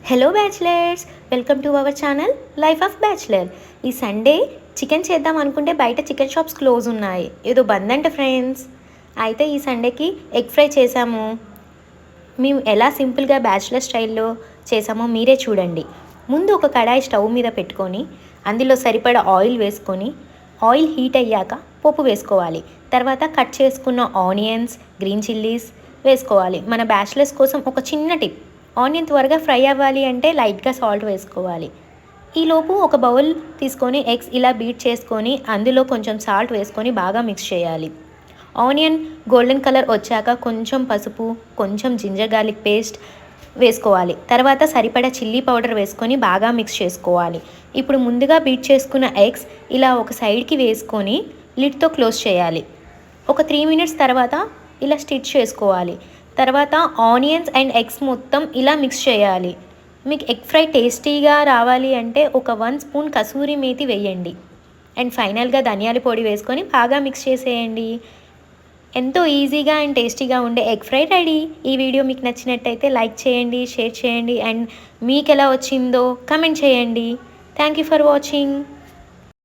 Hello bachelors, welcome to our channel life of bachelor. ఈ Sunday chicken చేద్దాం అనుకుంటే బయట చికెన్ షాప్స్ క్లోజ్ ఉన్నాయి. ఏదో బంద్ అంట ఫ్రెండ్స్. అయితే ఈ సండేకి ఎగ్ ఫ్రై చేసాము. మేము ఎలా సింపుల్గా బ్యాచిలర్ స్టైల్లో చేసామో మీరే చూడండి. ముందు ఒక కడాయి స్టవ్ మీద పెట్టుకొని అందులో సరిపడా ఆయిల్ వేసుకొని ఆయిల్ హీట్ అయ్యాక పోపు వేసుకోవాలి. తర్వాత కట్ చేసుకున్న ఆనియన్స్, గ్రీన్ చిల్లీస్ వేసుకోవాలి. మన బ్యాచిలర్స్ కోసం ఒక చిన్న టిప్: ఆనియన్ త్వరగా ఫ్రై అవ్వాలి అంటే లైట్గా సాల్ట్ వేసుకోవాలి. ఈలోపు ఒక బౌల్ తీసుకొని ఎగ్స్ ఇలా బీట్ చేసుకొని అందులో కొంచెం సాల్ట్ వేసుకొని బాగా మిక్స్ చేయాలి. ఆనియన్ గోల్డెన్ కలర్ వచ్చాక కొంచెం పసుపు, కొంచెం జింజర్ గార్లిక్ పేస్ట్ వేసుకోవాలి. తర్వాత సరిపడా చిల్లీ పౌడర్ వేసుకొని బాగా మిక్స్ చేసుకోవాలి. ఇప్పుడు ముందుగా బీట్ చేసుకున్న ఎగ్స్ ఇలా ఒక సైడ్కి వేసుకొని లిడ్తో క్లోజ్ చేయాలి. ఒక 3 మినిట్స్ తర్వాత ఇలా స్టిచ్ చేసుకోవాలి. తర్వాత ఆనియన్స్ అండ్ ఎగ్స్ మొత్తం ఇలా మిక్స్ చేయాలి. మీకు ఎగ్ ఫ్రై టేస్టీగా రావాలి అంటే ఒక 1 స్పూన్ కసూరి మేతి వేయండి. అండ్ ఫైనల్గా ధనియాల పొడి వేసుకొని బాగా మిక్స్ చేసేయండి. ఎంతో ఈజీగా అండ్ టేస్టీగా ఉండే ఎగ్ ఫ్రై రెడీ. ఈ వీడియో మీకు నచ్చినట్టయితే లైక్ చేయండి, షేర్ చేయండి అండ్ మీకు ఎలా వచ్చిందో కమెంట్ చేయండి. Thank you for watching.